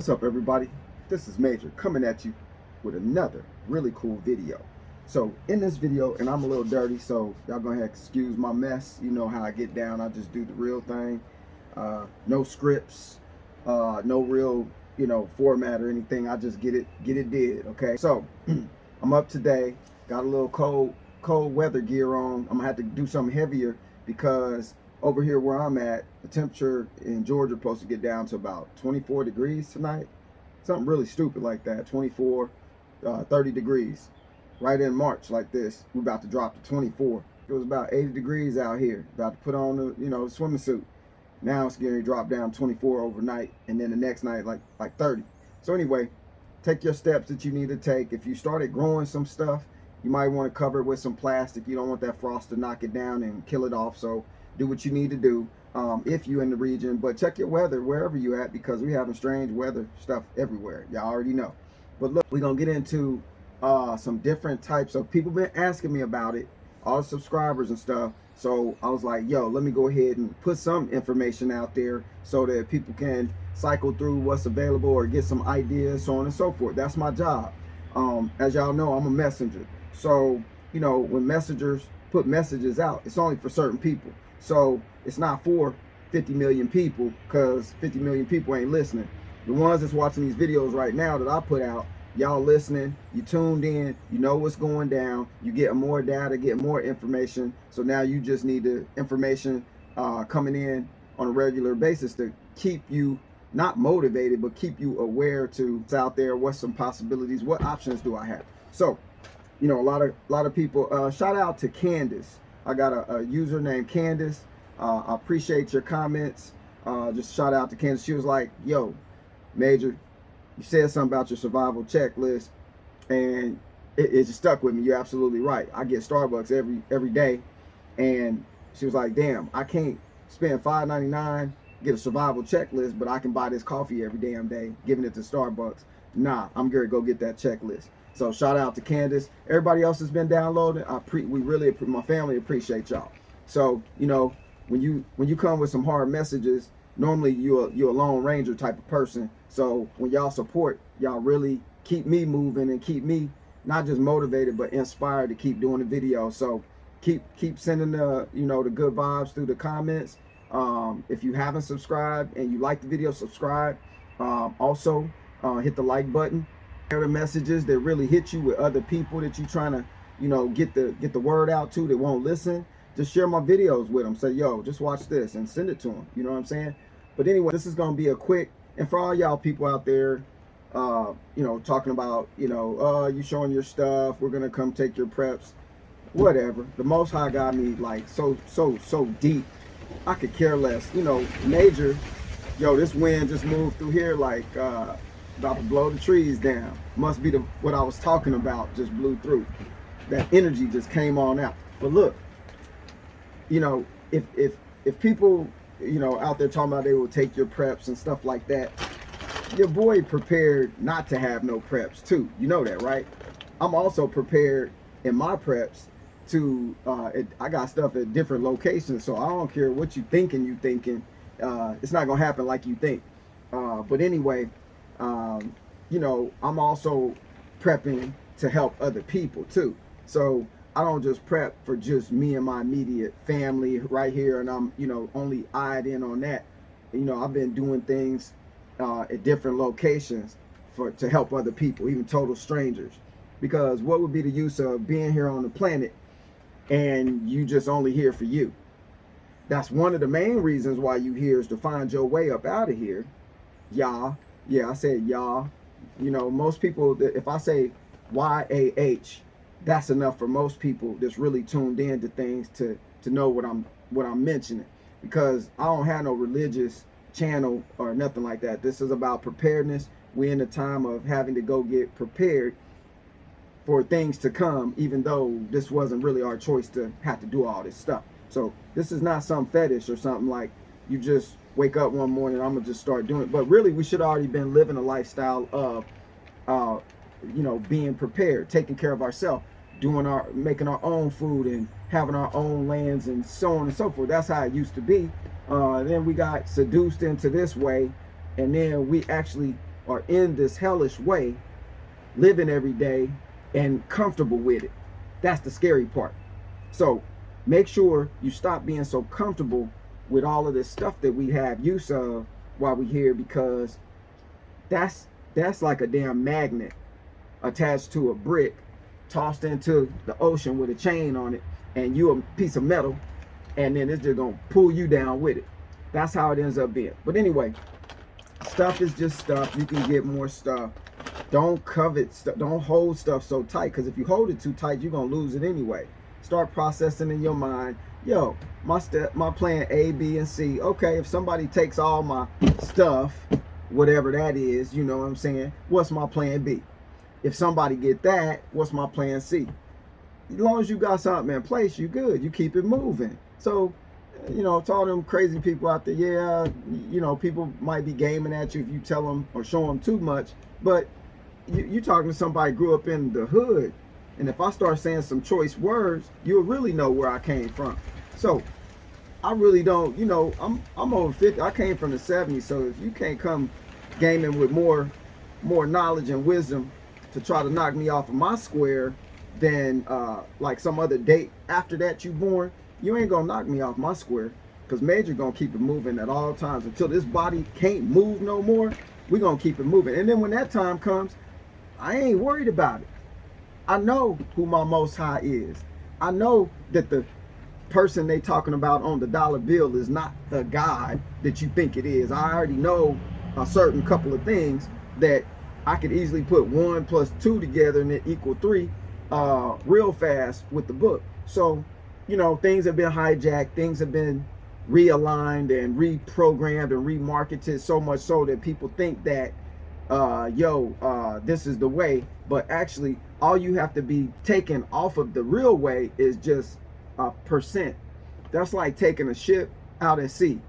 What's up, everybody? This is Major coming at you with another really cool video. So in this video, and I'm a little dirty, so y'all gonna have to excuse my mess. You know how I get down. I just do the real thing. No scripts, no real, format or anything. I just get it did. Okay. So I'm up today. Got a little cold weather gear on. I'm gonna have to do something heavier because over here where I'm at, the temperature in Georgia is supposed to get down to about 24 degrees tonight. Something really stupid like that, 24, 30 degrees. Right in March like this, we're about to drop to 24. It was about 80 degrees out here. About to put on the swimming suit. Now it's going to drop down 24 overnight, and then the next night like 30. So anyway, take your steps that you need to take. If you started growing some stuff, you might want to cover it with some plastic. You don't want that frost to knock it down and kill it off. So do what you need to do if you're in the region. But check your weather wherever you're at, because we having strange weather stuff everywhere. Y'all already know. But look, we're going to get into some different types of people been asking me about it, all the subscribers and stuff. So I was like, yo, let me go ahead and put some information out there so that people can cycle through what's available or get some ideas, so on and so forth. That's my job. As y'all know, I'm a messenger. So, when messengers put messages out, it's only for certain people. So it's not for 50 million people, because 50 million people ain't listening. The ones that's watching these videos right now that I put out, y'all listening, you tuned in, you know what's going down, you get more data, get more information. So now you just need the information coming in on a regular basis to keep you not motivated, but keep you aware to what's out there, what's some possibilities, what options do I have. So, a lot of people, shout out to Candace. I got a user named Candace. I appreciate your comments. Just shout out to Candace. She was like, yo, Major, you said something about your survival checklist, and it just stuck with me. You're absolutely right. I get Starbucks every day, and she was like, damn, I can't spend $5.99, get a survival checklist, but I can buy this coffee every damn day, giving it to Starbucks. Nah, I'm gonna go get that checklist. So shout out to Candace. Everybody else has been downloading. My family appreciate y'all. So when you come with some hard messages, normally you're a Lone Ranger type of person. So when y'all support, y'all really keep me moving and keep me not just motivated but inspired to keep doing the video. So keep sending the the good vibes through the comments. If you haven't subscribed and you like the video, subscribe. Also hit the like button. Share the messages that really hit you with other people that you trying to get the word out to that won't listen. Just share my videos with them. Say, yo, just watch this, and send it to them. You know what I'm saying? But anyway, this is gonna be a quick, and for all y'all people out there, talking about, you showing your stuff, we're gonna come take your preps, whatever. The Most High got me like so deep. I could care less. Major, yo, this wind just moved through here like about to blow the trees down. Must be what I was talking about just blew through. That energy just came on out. But look, if people out there talking about they will take your preps and stuff like that, your boy prepared not to have no preps too. You know that, right? I'm also prepared in my preps to I got stuff at different locations, so I don't care what you thinking it's not gonna happen like you think. But anyway, I'm also prepping to help other people too. So I don't just prep for just me and my immediate family right here, and I'm only eyed in on that. I've been doing things at different locations to help other people, even total strangers. Because what would be the use of being here on the planet and you just only here for you? That's one of the main reasons why you here, is to find your way up out of here. Y'all, yeah, I said y'all. Most people, if I say YAH, that's enough for most people that's really tuned in to things to know what I'm mentioning. Because I don't have no religious channel or nothing like that. This is about preparedness. We're in a time of having to go get prepared for things to come, even though this wasn't really our choice to have to do all this stuff. So this is not some fetish or something like you just wake up one morning, I'm gonna just start doing it. But really, we should already been living a lifestyle of being prepared, taking care of ourselves, making our own food and having our own lands and so on and so forth. That's how it used to be. Then we got seduced into this way, and then we actually are in this hellish way, living every day and comfortable with it. That's the scary part. So make sure you stop being so comfortable with all of this stuff that we have use of while we're here, because that's like a damn magnet attached to a brick, tossed into the ocean with a chain on it, and you a piece of metal, and then it's just gonna pull you down with it. That's how it ends up being. But anyway, stuff is just stuff. You can get more stuff. Don't covet stuff. Don't hold stuff so tight, because if you hold it too tight, you're gonna lose it anyway. Start processing in your mind. Yo, my plan A, B, and C. Okay, if somebody takes all my stuff, whatever that is, you know what I'm saying, what's my plan B? If somebody get that, what's my plan C? As long as you got something in place, you good. You keep it moving. So, you know, to all them crazy people out there, yeah, you know, people might be gaming at you if you tell them or show them too much, but you talking to somebody who grew up in the hood, and if I start saying some choice words, you'll really know where I came from. So I really don't, you know, I'm over 50. I came from the 70s, so if you can't come gaming with more knowledge and wisdom to try to knock me off of my square than like some other date after that you born, you ain't gonna knock me off my square, because Major gonna keep it moving at all times until this body can't move no more. We gonna keep it moving, and then when that time comes, I ain't worried about it. I know who my Most High is. I know that the person they talking about on the dollar bill is not the God that you think it is. I already know a certain couple of things that I could easily put 1 + 2 together and it equal 3 real fast with the book. So, you know, things have been hijacked, things have been realigned and reprogrammed and remarketed, so much so that people think that this is the way, but actually all you have to be taken off of the real way is just a percent. That's like taking a ship out at sea,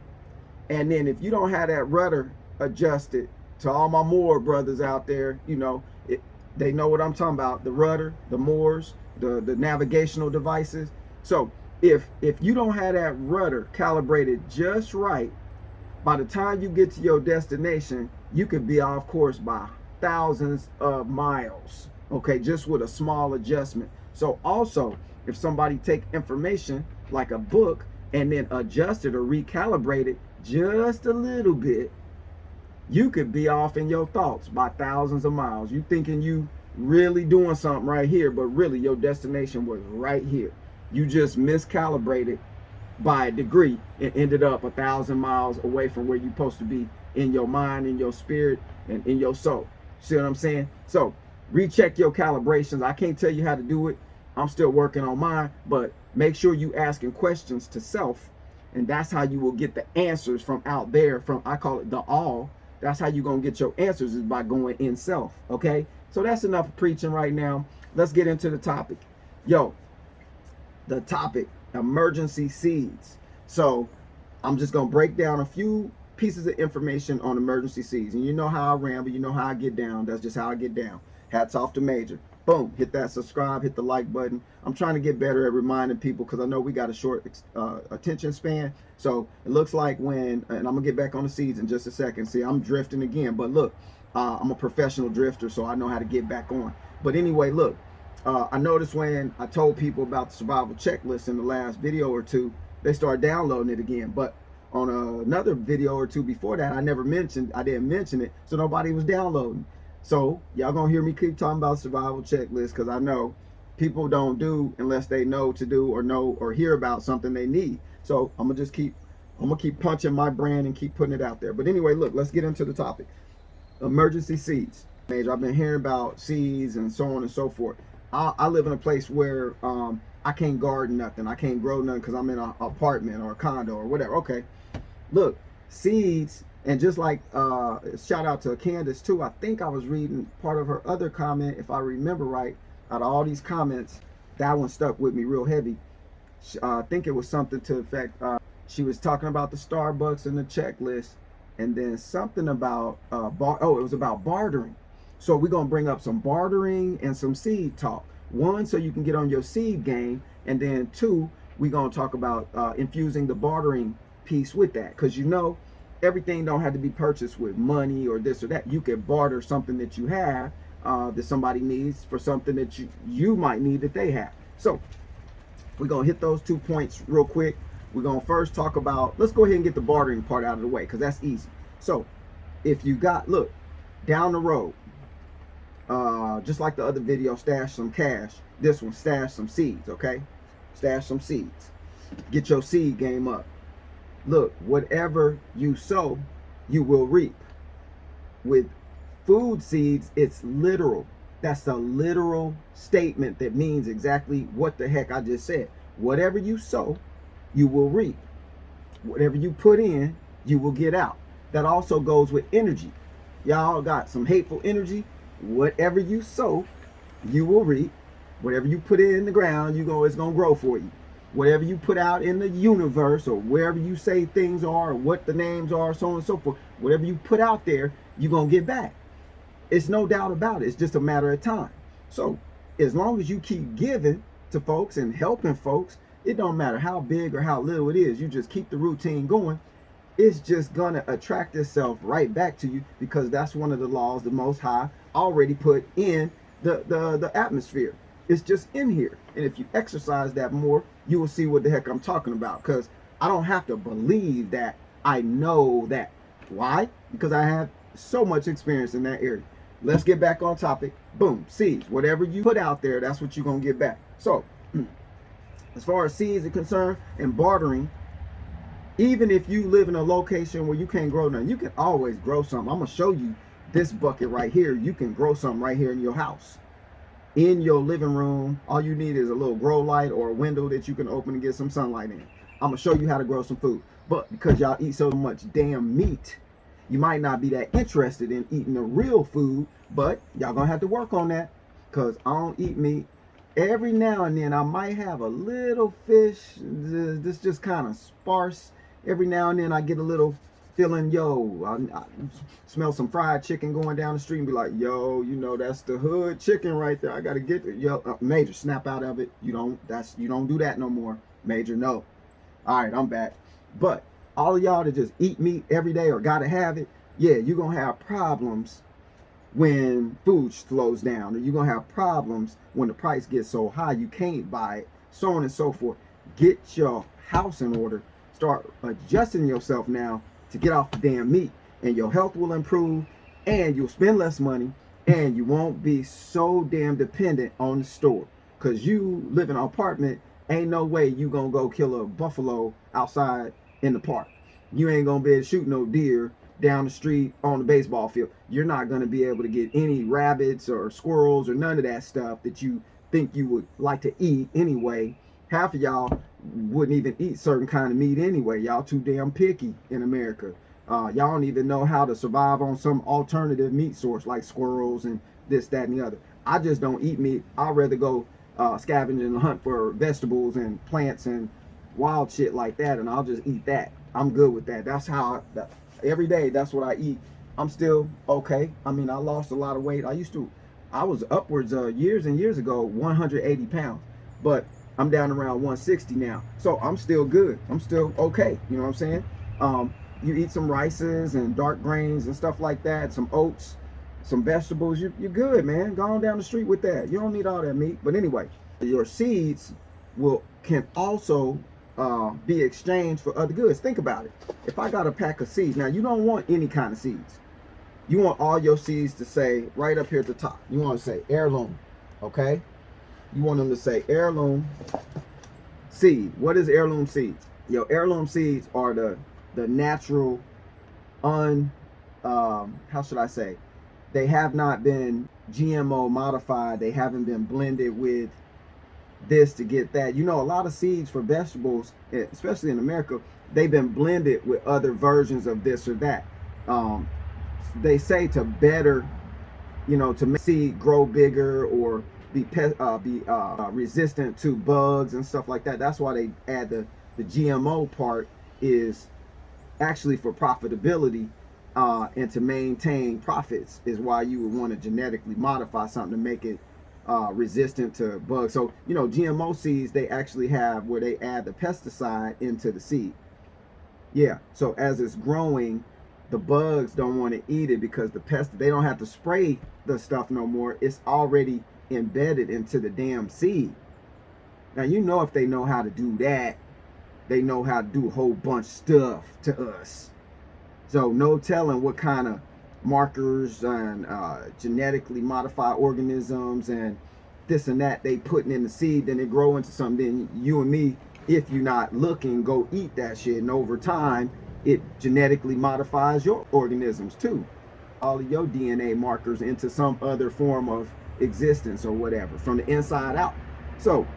and then if you don't have that rudder adjusted, to all my Moor brothers out there, you know, they know what I'm talking about, the rudder, the Moors, the navigational devices. So if you don't have that rudder calibrated just right, by the time you get to your destination, you could be off course by thousands of miles, okay, just with a small adjustment. So also, if somebody take information like a book and then adjust it or recalibrate it just a little bit, you could be off in your thoughts by thousands of miles. You thinking you really doing something right here, but really your destination was right here. You just miscalibrated by a degree and ended up 1,000 miles away from where you're supposed to be in your mind, in your spirit, and in your soul. See what I'm saying? So recheck your calibrations. I can't tell you how to do it. I'm still working on mine, but make sure you asking questions to self, and that's how you will get the answers from out there, from, I call it the all. That's how you're going to get your answers, is by going in self. Okay, so that's enough of preaching right now. Let's get into the topic. Yo, the topic, emergency seeds. So I'm just going to break down a few pieces of information on emergency seeds. And you know how I ramble, you know how I get down. That's just how I get down. Hats off to Major. Boom, hit that subscribe, hit the like button. I'm trying to get better at reminding people, because I know we got a short attention span. So it looks like when, and I'm gonna get back on the seeds in just a second. See, I'm drifting again, but look, I'm a professional drifter, so I know how to get back on. But anyway, look, I noticed when I told people about the survival checklist in the last video or two, they started downloading it again. But on another video or two before that, I didn't mention it, so nobody was downloading. So y'all gonna hear me keep talking about survival checklist, because I know people don't do unless they know to do, or know or hear about something they need. So I'm gonna keep punching my brand and keep putting it out there. But anyway, look, let's get into the topic. Emergency seeds. Major, I've been hearing about seeds and so on and so forth. I live in a place where I can't garden nothing. I can't grow nothing because I'm in an apartment or a condo or whatever. Okay, look, seeds. And just like, shout out to Candace too. I think I was reading part of her other comment, if I remember right. Out of all these comments, that one stuck with me real heavy. I think it was something to the effect, she was talking about the Starbucks and the checklist, and then something about, it was about bartering. So we're going to bring up some bartering and some seed talk. One, so you can get on your seed game, and then two, we're going to talk about infusing the bartering piece with that. Because you know, everything don't have to be purchased with money or this or that. You can barter something that you have that somebody needs for something that you might need that they have. So we're going to hit those 2 points real quick. We're going to first talk about, let's go ahead and get the bartering part out of the way because that's easy. So if you got, look, down the road, just like the other video, stash some cash. This one, stash some seeds, okay? Stash some seeds. Get your seed game up. Look, whatever you sow, you will reap. With food seeds, it's literal. That's a literal statement that means exactly what the heck I just said. Whatever you sow, you will reap. Whatever you put in, you will get out. That also goes with energy. Y'all got some hateful energy. Whatever you sow, you will reap. Whatever you put in the ground, it's gonna grow for you. Whatever you put out in the universe, or wherever you say things are, or what the names are, so on and so forth, whatever you put out there, you're gonna get back. It's no doubt about it. It's just a matter of time. So as long as you keep giving to folks and helping folks, it don't matter how big or how little it is, you just keep the routine going, it's just gonna attract itself right back to you, because that's one of the laws the Most High already put in the atmosphere. It's just in here. And if you exercise that more, you will see what the heck I'm talking about. Because I don't have to believe that, I know that. Why? Because I have so much experience in that area. Let's get back on topic. Boom, seeds. Whatever you put out there, that's what you're going to get back. So, as far as seeds are concerned and bartering, even if you live in a location where you can't grow nothing, you can always grow something. I'm going to show you this bucket right here. You can grow something right here in your house. In your living room, all you need is a little grow light or a window that you can open and get some sunlight in. I'm going to show you how to grow some food. But because y'all eat so much damn meat, you might not be that interested in eating the real food, but y'all going to have to work on that, because I don't eat meat. Every now and then I might have a little fish. This just kind of sparse. Every now and then I get a little feeling, I smell some fried chicken going down the street and be like, that's the hood chicken right there. I got to get it. Major, snap out of it. You don't do that no more. Major, no. All right, I'm back. But all of y'all that just eat meat every day or got to have it, yeah, you're going to have problems when food slows down, or you're going to have problems when the price gets so high you can't buy it, so on and so forth. Get your house in order. Start adjusting yourself now to get off the damn meat, and your health will improve, and you'll spend less money, and you won't be so damn dependent on the store. Because you live in an apartment, ain't no way you gonna go kill a buffalo outside in the park. You ain't gonna be able to shoot no deer down the street on the baseball field. You're not gonna be able to get any rabbits or squirrels or none of that stuff that you think you would like to eat anyway. Half of y'all wouldn't even eat certain kind of meat anyway. Y'all too damn picky in America. Y'all don't even know how to survive on some alternative meat source like squirrels and this, that, and the other. I just don't eat meat. I'd rather go scavenge and hunt for vegetables and plants and wild shit like that, and I'll just eat that. I'm good with that. That's how every day, that's what I eat. I'm still okay. I mean, I lost a lot of weight. I was upwards years and years ago 180 pounds, but I'm down around 160 now. So I'm still good. I'm still okay. You know what I'm saying? You eat some rices and dark grains and stuff like that, some oats, some vegetables, you're good, man. Go on down the street with that. You don't need all that meat. But anyway, your seeds can also be exchanged for other goods. Think about it. If I got a pack of seeds, now you don't want any kind of seeds. You want all your seeds to say right up here at the top. You want to say heirloom, okay? You want them to say heirloom seed. What is heirloom seeds? Your heirloom seeds are the natural, how should I say? They have not been GMO modified. They haven't been blended with this to get that. You know, a lot of seeds for vegetables, especially in America, they've been blended with other versions of this or that. They say to better, to make seed grow bigger or be resistant to bugs and stuff like that. That's why they add the GMO part, is actually for profitability and to maintain profits, is why you would want to genetically modify something to make it resistant to bugs. So GMO seeds, they actually have where they add the pesticide into the seed. Yeah, so as it's growing, the bugs don't want to eat it because the pest, they don't have to spray the stuff no more. It's already embedded into the damn seed. Now, you know, if they know how to do that, they know how to do a whole bunch of stuff to us. So no telling what kind of markers and genetically modified organisms and this and that they putting in the seed, then it grow into something. Then you and me, if you're not looking, go eat that shit, and over time it genetically modifies your organisms too. All of your DNA markers into some other form of existence or whatever from the inside out. So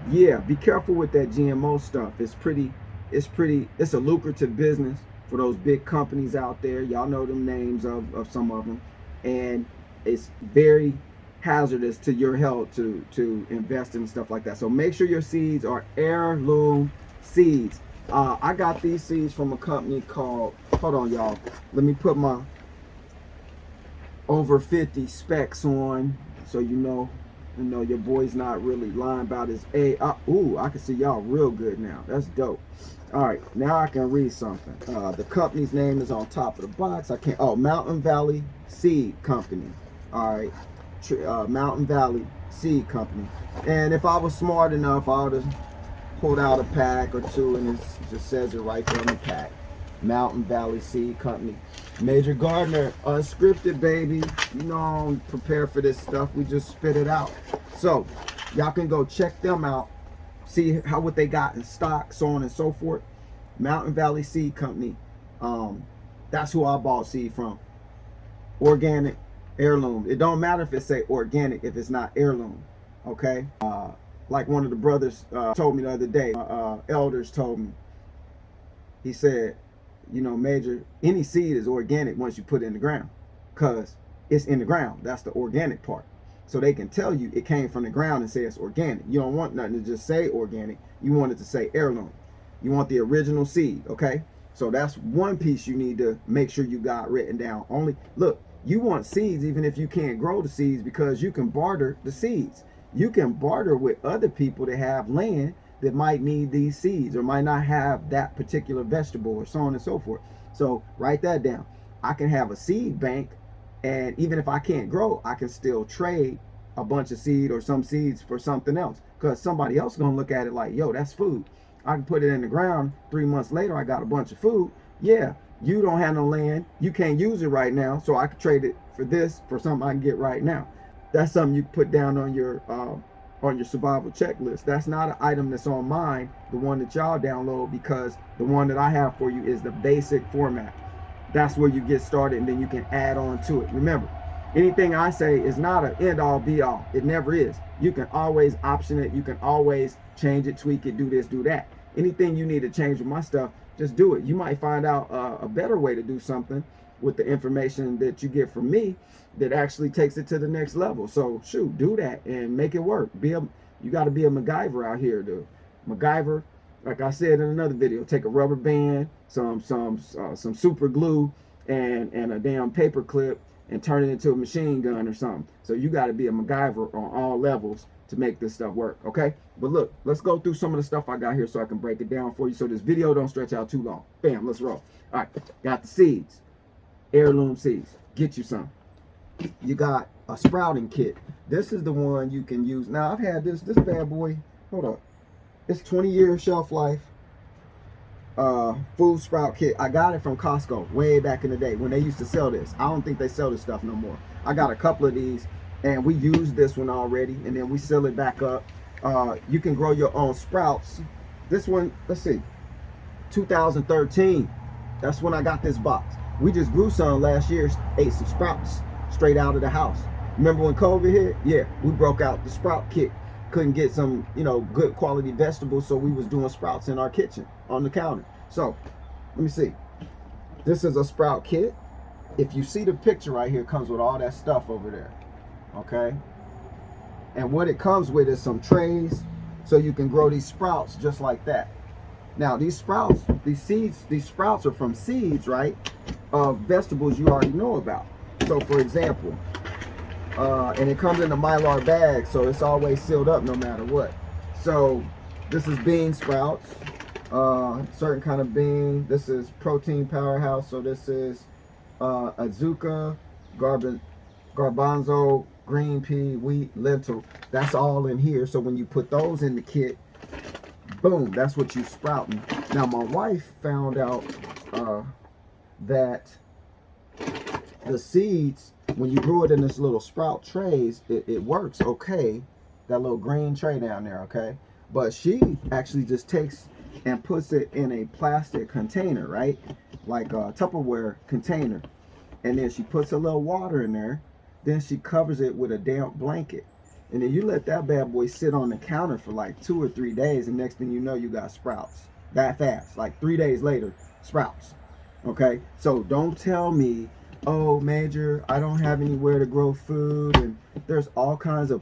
yeah, be careful with that GMO stuff. It's a lucrative business for those big companies out there. Y'all know them names of some of them, and it's very hazardous to your health to invest in stuff like that. So make sure your seeds are heirloom seeds. I got these seeds from a company called, hold on y'all, let me put my over 50 specs on so you know your boy's not really lying about his A. Ooh, I can see y'all real good now. That's dope. All right, now I can read something. The company's name is on top of the box. I can't. Oh, Mountain Valley Seed Company. All right, Mountain Valley Seed Company. And if I was smart enough, I would have pulled out a pack or two, and it just says it right there on the pack. Mountain Valley Seed Company. Major Gardner, unscripted, baby. You know, I'm prepared for this stuff. We just spit it out. So y'all can go check them out, see what they got in stock, so on and so forth. Mountain Valley Seed Company. That's who I bought seed from. Organic, heirloom. It don't matter if it say organic if it's not heirloom. Okay. Like one of the brothers told me the other day. Elders told me. He said, you know, Major, any seed is organic once you put it in the ground, because it's in the ground. That's the organic part. So they can tell you it came from the ground and say it's organic. You don't want nothing to just say organic. You want it to say heirloom. You want the original seed, okay? So that's one piece you need to make sure you got written down. Only, look, you want seeds even if you can't grow the seeds, because you can barter the seeds. You can barter with other people that have land that might need these seeds or might not have that particular vegetable or so on and so forth. So write that down. I can have a seed bank, and even if I can't grow, I can still trade a bunch of seed or some seeds for something else, because somebody else is gonna look at it like, yo, that's food. I can put it in the ground. 3 months later, I got a bunch of food. Yeah, you don't have no land. You can't use it right now, so I could trade it for this, for something I can get right now. That's something you put down on your survival checklist. That's not an item that's on mine, the one that y'all download, because the one that I have for you is the basic format. That's where you get started, and then you can add on to it. Remember, anything I say is not an end all be all. It never is. You can always option it. You can always change it, tweak it, do this, do that. Anything you need to change with my stuff, just do it. You might find out a better way to do something with the information that you get from me that actually takes it to the next level. So shoot, do that and make it work. You got to be a MacGyver out here. The MacGyver, like I said in another video, take a rubber band, some super glue, and a damn paper clip, and turn it into a machine gun or something. So you got to be a MacGyver on all levels to make this stuff work, okay? But look, let's go through some of the stuff I got here so I can break it down for you, so this video don't stretch out too long. Bam, let's roll. All right, got the seeds, heirloom seeds. Get you some. You got a sprouting kit. This is the one you can use. Now, I've had this bad boy, hold up. It's 20-year shelf life. Food sprout kit. I got it from Costco way back in the day when they used to sell this. I don't think they sell this stuff no more. I got a couple of these, and we used this one already, and then we seal it back up. You can grow your own sprouts. This one, let's see, 2013. That's when I got this box. We just grew some last year, ate some sprouts straight out of the house. Remember when COVID hit? Yeah, we broke out the sprout kit. Couldn't get some, good quality vegetables, so we was doing sprouts in our kitchen on the counter. So, let me see. This is a sprout kit. If you see the picture right here, it comes with all that stuff over there. Okay? And what it comes with is some trays, so you can grow these sprouts just like that. Now, these sprouts, these sprouts are from seeds, right, of vegetables you already know about. So, for example, and it comes in a Mylar bag, so it's always sealed up no matter what. So, this is bean sprouts, certain kind of bean. This is protein powerhouse, so this is azuca, garbanzo, green pea, wheat, lentil. That's all in here. So when you put those in the kit, boom, that's what you sprouting. Now my wife found out that the seeds, when you grew it in this little sprout trays, it works okay. That little green tray down there, okay? But she actually just takes and puts it in a plastic container, right? Like a Tupperware container. And then she puts a little water in there. Then she covers it with a damp blanket. And then you let that bad boy sit on the counter for like 2 or 3 days. And next thing you know, you got sprouts. That fast. Like 3 days later, sprouts. Okay? So don't tell me, oh, Major, I don't have anywhere to grow food. And there's all kinds of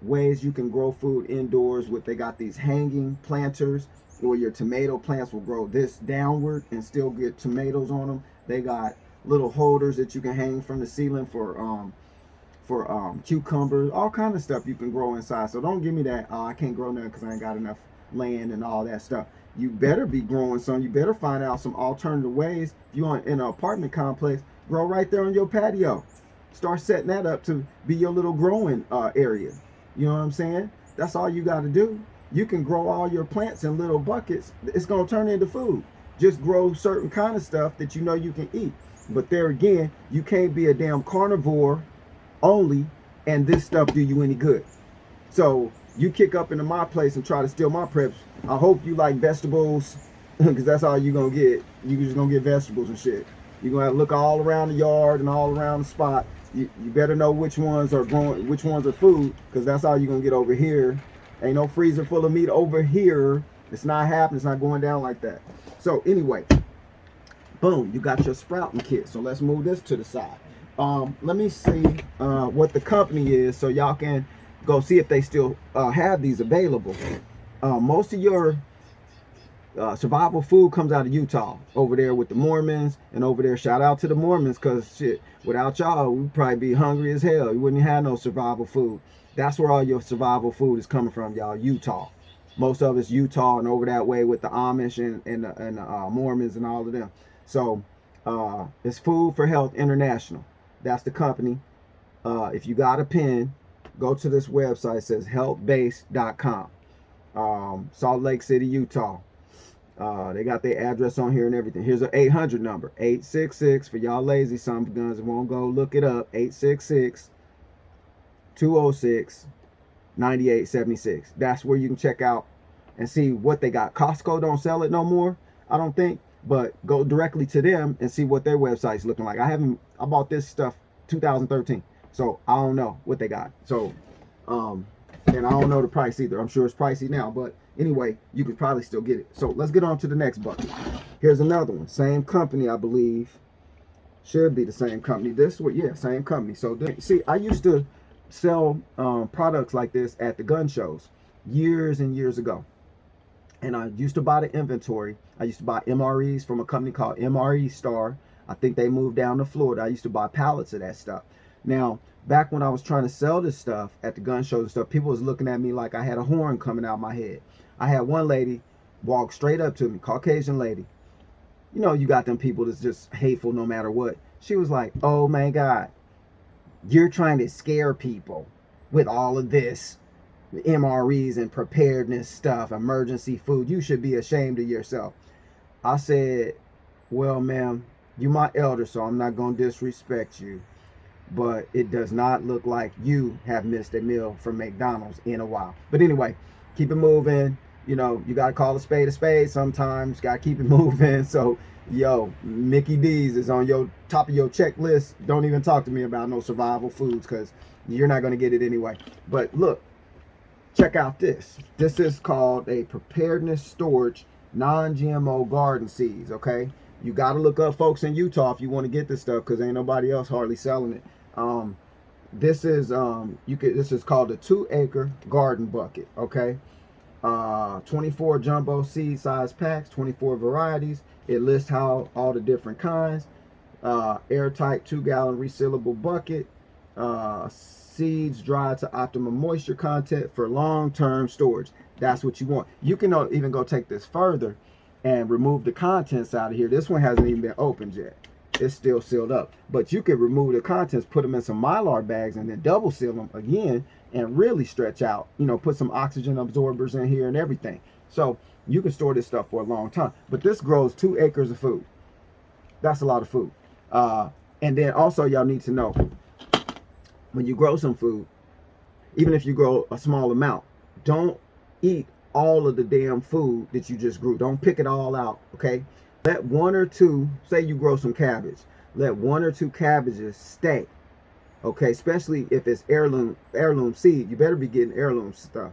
ways you can grow food indoors. They got these hanging planters where your tomato plants will grow this downward and still get tomatoes on them. They got little holders that you can hang from the ceiling for cucumbers, all kind of stuff you can grow inside. So don't give me that, oh, I can't grow nothing because I ain't got enough land and all that stuff. You better be growing some. You better find out some alternative ways. If you're in an apartment complex, grow right there on your patio. Start setting that up to be your little growing area. You know what I'm saying? That's all you got to do. You can grow all your plants in little buckets. It's going to turn into food. Just grow certain kind of stuff that you know you can eat. But there again, you can't be a damn carnivore only and this stuff do you any good. So you kick up into my place and try to steal my preps. I hope you like vegetables because that's all you're going to get. You're just going to get vegetables and shit. You're going to have to look all around the yard and all around the spot. You better know which ones are growing, which ones are food, because that's all you're going to get over here. Ain't no freezer full of meat over here. It's not happening. It's not going down like that. So anyway, boom, you got your sprouting kit. So let's move this to the side. Let me see what the company is so y'all can go see if they still have these available. Most of your survival food comes out of Utah, over there with the Mormons, and over there, shout out to the Mormons, because shit, without y'all, we'd probably be hungry as hell. You wouldn't have no survival food. That's where all your survival food is coming from, y'all, Utah. Most of it's Utah and over that way with the Amish and the Mormons and all of them. So it's Food for Health International. That's the company. If you got a pen, go to this website. It says healthbase.com. Salt Lake City, Utah. They got their address on here and everything. Here's an 800 number. 866 for y'all lazy son of a guns that won't go look it up. 866-206-9876. That's where you can check out and see what they got. Costco don't sell it no more, I don't think. But go directly to them and see what their website's looking like. I bought this stuff 2013. So I don't know what they got. So and I don't know the price either. I'm sure it's pricey now, but anyway, you could probably still get it. So let's get on to the next bucket. Here's another one. Same company, I believe. Should be the same company. This one, yeah, same company. So see, I used to sell products like this at the gun shows years and years ago. And I used to buy the inventory. I used to buy MREs from a company called MRE Star. I think they moved down to Florida. I used to buy pallets of that stuff. Now, back when I was trying to sell this stuff at the gun shows and stuff, people was looking at me like I had a horn coming out my head. I had one lady walk straight up to me, Caucasian lady. You know, you got them people that's just hateful no matter what. She was like, oh my God, you're trying to scare people with all of this MREs and preparedness stuff, emergency food. You should be ashamed of yourself. I said, well, ma'am, you my elder, so I'm not going to disrespect you. But it does not look like you have missed a meal from McDonald's in a while. But anyway, keep it moving. You know, you got to call a spade sometimes. Got to keep it moving. So, yo, Mickey D's is on your top of your checklist. Don't even talk to me about no survival foods because you're not going to get it anyway. But look, check out this. This is called a preparedness storage non-GMO garden seeds, okay? You got to look up folks in Utah if you want to get this stuff because ain't nobody else hardly selling it. This is this is called a 2-acre garden bucket, okay? 24 jumbo seed size packs, 24 varieties. It lists how all the different kinds. Airtight 2-gallon resealable bucket. Seeds dried to optimum moisture content for long-term storage. That's what you want. You can even go take this further and remove the contents out of here. This one hasn't even been opened yet. it's still sealed up. But you can remove the contents, put them in some Mylar bags, and then double seal them again and really stretch out. You know, put some oxygen absorbers in here and everything. So you can store this stuff for a long time. But this grows 2 acres of food. That's a lot of food. And then also y'all need to know, when you grow some food, even if you grow a small amount, don't eat all of the damn food that you just grew. Don't pick it all out, okay? Let 1 or 2, say you grow some cabbage, let 1 or 2 cabbages stay, okay? Especially if it's heirloom seed. You better be getting heirloom stuff.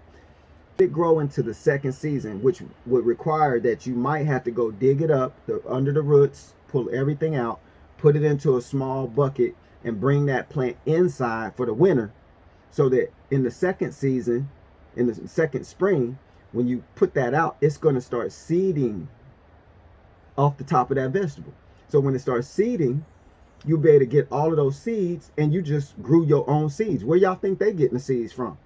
It grow into the second season, which would require that you might have to go dig it up under the roots, pull everything out, put it into a small bucket, and bring that plant inside for the winter, so that in the second season, in the second spring, when you put that out, it's going to start seeding off the top of that vegetable. So when it starts seeding, you'll be able to get all of those seeds, and you just grew your own seeds. Where y'all think they getting the seeds from?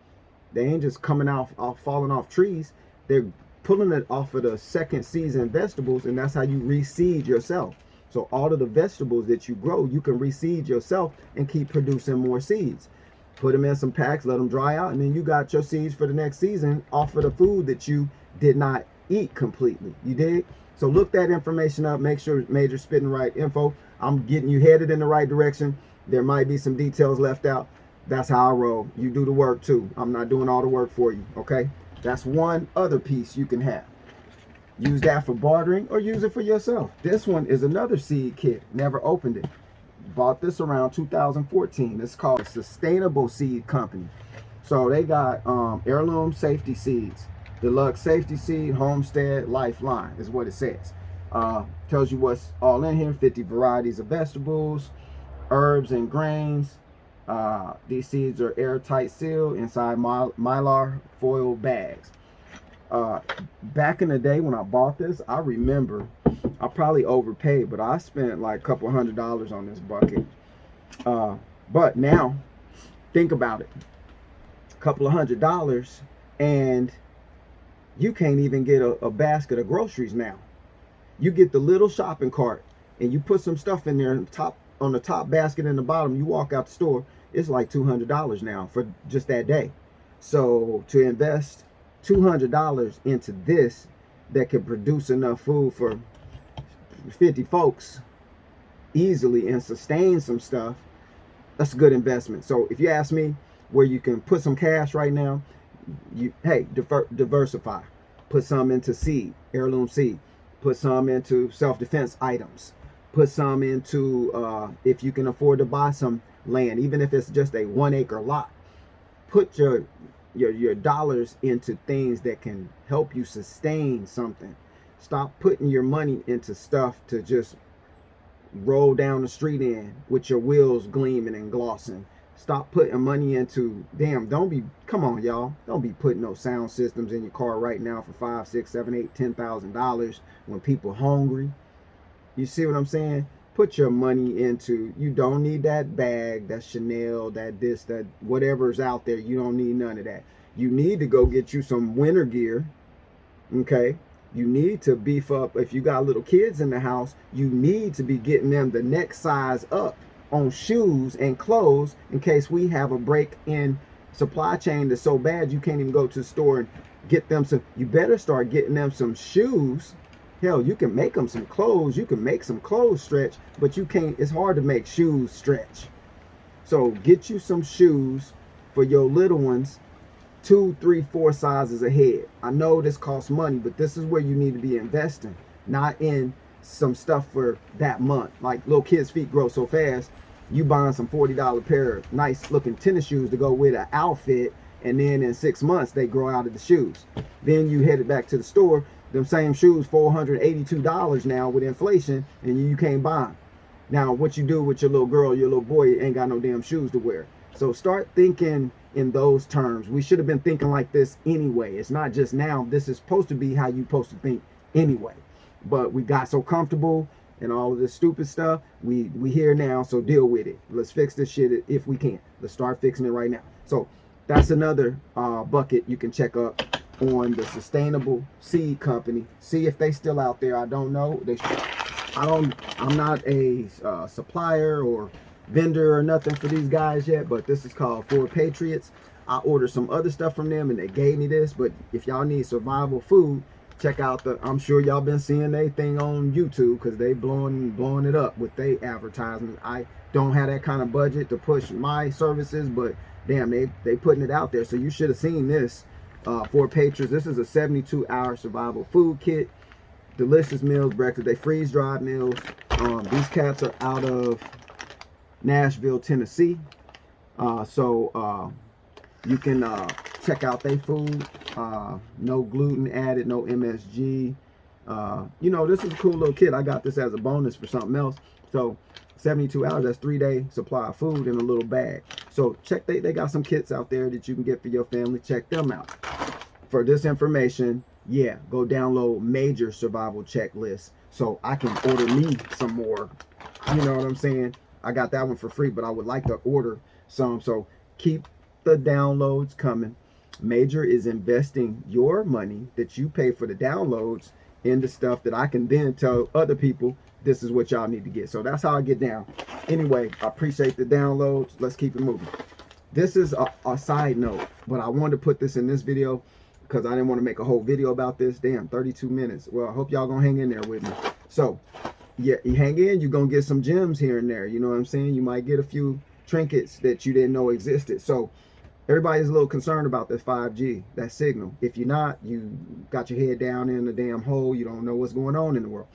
They ain't just coming off falling off trees. They're pulling it off of the second season vegetables, and that's how you reseed yourself. So all of the vegetables that you grow, you can reseed yourself and keep producing more seeds. Put them in some packs, let them dry out, and then you got your seeds for the next season off of the food that you did not eat completely. You dig? So look that information up. Make sure Major spitting the right info. I'm getting you headed in the right direction. There might be some details left out. That's how I roll. You do the work too. I'm not doing all the work for you, okay? That's one other piece you can have. Use that for bartering or use it for yourself. This one is another seed kit. Never opened it. Bought this around 2014. It's called Sustainable Seed Company. So they got heirloom safety seeds. Deluxe safety seed, homestead, lifeline is what it says. Tells you what's all in here. 50 varieties of vegetables, herbs and grains. These seeds are airtight sealed inside mylar foil bags. Back in the day when I bought this, I remember I probably overpaid, but I spent like a couple $100 on this bucket. But now think about it, a couple of $100 and you can't even get a basket of groceries now. You get the little shopping cart and you put some stuff in there on the top basket in the bottom. You walk out the store, it's like $200 now for just that day. So to invest $200 into this that could produce enough food for 50 folks easily and sustain some stuff, that's a good investment. So if you ask me where you can put some cash right now, diversify. Put some into seed, heirloom seed. Put some into self-defense items. Put some into, if you can afford to buy some land, even if it's just a 1 acre lot, put your dollars into things that can help you sustain something. Stop putting your money into stuff to just roll down the street in with your wheels gleaming and glossing. Stop putting money into, come on y'all, don't be putting no sound systems in your car right now for $5, $6, $7, $8, $10,000 when people hungry. You see what I'm saying? Put your money into, you don't need that bag, that Chanel, that this, that whatever's out there. You don't need none of that. You need to go get you some winter gear, okay? You need to beef up. If you got little kids in the house, you need to be getting them the next size up on shoes and clothes in case we have a break in supply chain that's so bad you can't even go to the store and get them some. You better start getting them some shoes. Hell, you can make them some clothes. You can make some clothes stretch, but you can't. It's hard to make shoes stretch. So get you some shoes for your little ones, 2, 3, 4 sizes ahead. I know this costs money, but this is where you need to be investing, not in some stuff for that month. Like little kids' feet grow so fast, you buying some $40 pair of nice looking tennis shoes to go with an outfit, and then in 6 months they grow out of the shoes. Then you headed back to the store, them same shoes $482 now with inflation, and you can't buy them. Now what you do with your little girl, your little boy, ain't got no damn shoes to wear. So start thinking in those terms. We should have been thinking like this anyway. It's not just now. This is supposed to be how you supposed to think anyway. But we got so comfortable and all of this stupid stuff. We here now, so deal with it. Let's fix this shit if we can. Let's start fixing it right now. So that's another bucket you can check up on the Sustainable Seed Company. See if they still out there. I don't know. I'm not a supplier or vendor or nothing for these guys yet, but this is called For Patriots. I ordered some other stuff from them and they gave me this, but if y'all need survival food, check out I'm sure y'all been seeing they thing on YouTube because they blowing it up with they advertisements. I don't have that kind of budget to push my services, but damn, they putting it out there. So you should have seen this. For Patriots, this is a 72-hour survival food kit. Delicious meals, breakfast. They freeze dried meals. These cats are out of Nashville, Tennessee. So you can check out their food. No gluten added, no MSG. You know, this is a cool little kit. I got this as a bonus for something else. So 72 hours, that's 3-day supply of food in a little bag. So check, they got some kits out there that you can get for your family. Check them out. For this information, yeah, go download Major Survival Checklist so I can order me some more. You know what I'm saying? I got that one for free, but I would like to order some. So keep the downloads coming. Major is investing your money that you pay for the downloads into stuff that I can then tell other people this is what y'all need to get. So that's how I get down. Anyway, I appreciate the downloads. Let's keep it moving. This is a side note, but I wanted to put this in this video because I didn't want to make a whole video about this. Damn, 32 minutes. Well, I hope y'all gonna hang in there with me. So yeah, you hang in, you're gonna get some gems here and there. You know what I'm saying? You might get a few trinkets that you didn't know existed. So everybody's a little concerned about this 5G, that signal. If you're not, you got your head down in the damn hole. You don't know what's going on in the world.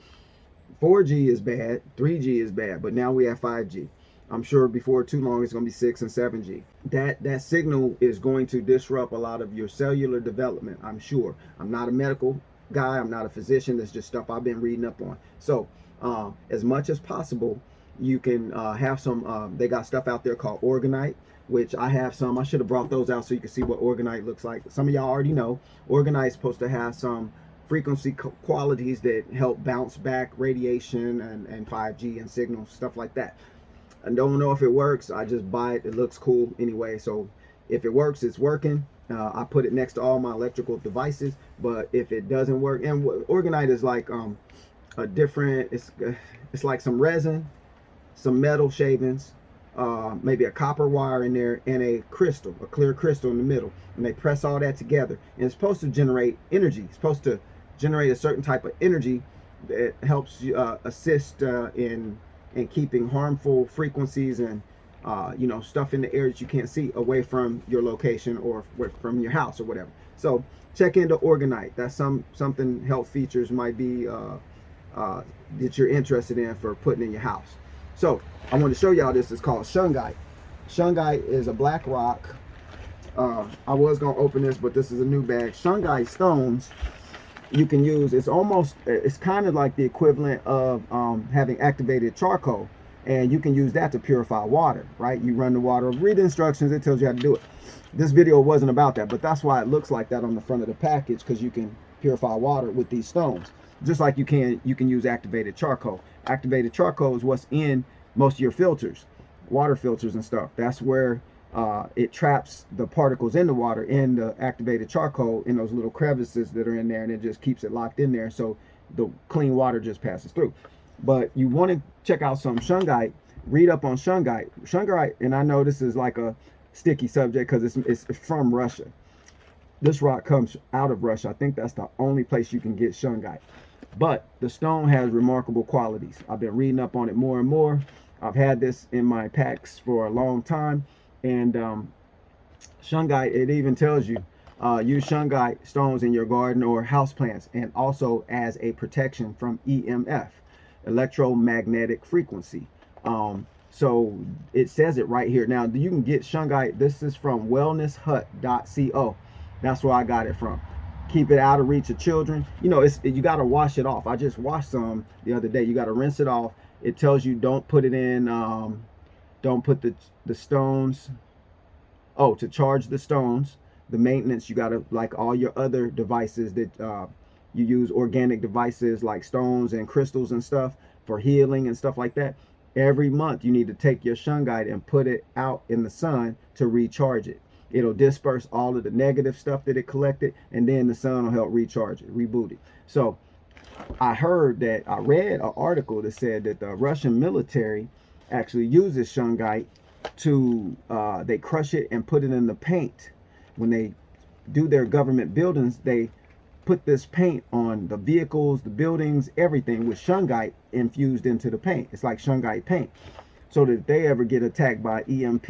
4G is bad, 3G is bad, but now we have 5G. I'm sure before too long it's going to be 6 and 7G. That signal is going to disrupt a lot of your cellular development, I'm sure. I'm not a medical guy, I'm not a physician. That's just stuff I've been reading up on. So as much as possible, you can have some, they got stuff out there called Organite, which I have some. I should have brought those out so you can see what Organite looks like. Some of y'all already know. Organite is supposed to have some frequency qualities that help bounce back radiation and 5G and signals, stuff like that. I don't know if it works. I just buy it. It looks cool anyway. So if it works, it's working. I put it next to all my electrical devices. But if it doesn't work, and Organite is like a different, it's like some resin, some metal shavings, maybe a copper wire in there, and a crystal, a clear crystal in the middle. And they press all that together. And it's supposed to generate energy. It's supposed to generate a certain type of energy that helps you assist in keeping harmful frequencies and you know, stuff in the air that you can't see away from your location or from your house or whatever. So check into Organite. That's something health features might be that you're interested in for putting in your house. So I want to show y'all this. It's called shungite. Shungite is a black rock. I was gonna open this, but this is a new bag. Shungite stones you can use. It's kind of like the equivalent of having activated charcoal, and you can use that to purify water, right? You run the water, read the instructions, it tells you how to do it. This video wasn't about that, but that's why it looks like that on the front of the package, because you can purify water with these stones, just like you can use activated charcoal. Activated charcoal is what's in most of your filters, water filters and stuff. That's where it traps the particles in the water, in the activated charcoal, in those little crevices that are in there, and it just keeps it locked in there, so the clean water just passes through. But you want to check out some shungite. Read up on shungite. Shungite, and I know this is like a sticky subject because it's from Russia. This rock comes out of Russia. I think that's the only place you can get shungite. But the stone has remarkable qualities. I've been reading up on it more and more. I've had this in my packs for a long time. And shungite, it even tells you use shungite stones in your garden or house plants, and also as a protection from EMF, electromagnetic frequency. So it says it right here. Now you can get shungite. This is from wellnesshut.co. That's where I got it from. Keep it out of reach of children. You know, you got to wash it off. I just washed some the other day. You got to rinse it off. It tells you don't put it in, don't put the stones, to charge the stones, the maintenance, you got to, like all your other devices that you use, organic devices like stones and crystals and stuff for healing and stuff like that. Every month you need to take your shungite and put it out in the sun to recharge it. It'll disperse all of the negative stuff that it collected, and then the sun will help recharge it, reboot it. So I read an article that said that the Russian military actually uses shungite to, they crush it and put it in the paint. When they do their government buildings, they put this paint on the vehicles, the buildings, everything with shungite infused into the paint. It's like shungite paint. So that if they ever get attacked by EMP,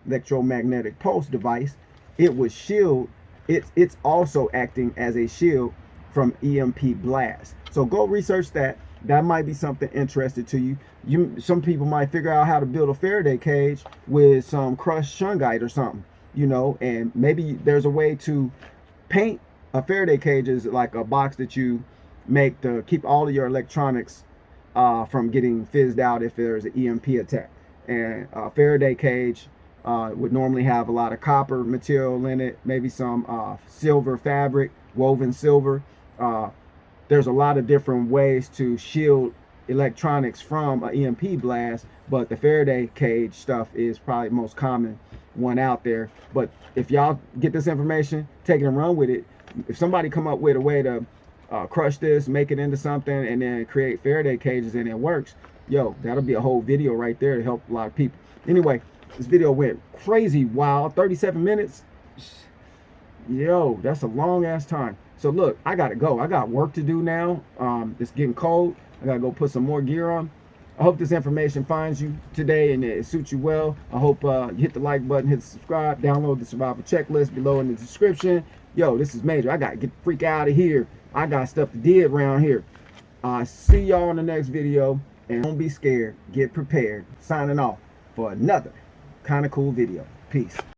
electromagnetic pulse device, it would shield. It's also acting as a shield from EMP blast. So go research that. That might be something interesting to you. Some people might figure out how to build a Faraday cage with some crushed shungite or something, you know, and maybe there's a way to paint a Faraday cage is like a box that you make to keep all of your electronics from getting fizzed out if there's an EMP attack. And a Faraday cage would normally have a lot of copper material in it, maybe some silver fabric, woven silver. There's a lot of different ways to shield electronics from an EMP blast, but the Faraday cage stuff is probably the most common one out there. But if y'all get this information, take it and run with it. If somebody come up with a way to crush this, make it into something, and then create Faraday cages and it works, yo, that'll be a whole video right there to help a lot of people. Anyway, this video went crazy wild, 37 minutes. Yo, that's a long ass time. So look, I gotta go. I got work to do now. It's getting cold. I gotta go put some more gear on. I hope this information finds you today and it suits you well. I hope you hit the like button, hit the subscribe, download the survival checklist below in the description. Yo, this is major. I gotta get the freak out of here. I got stuff to do around here. See y'all in the next video, and don't be scared. Get prepared. Signing off for another kind of cool video. Peace.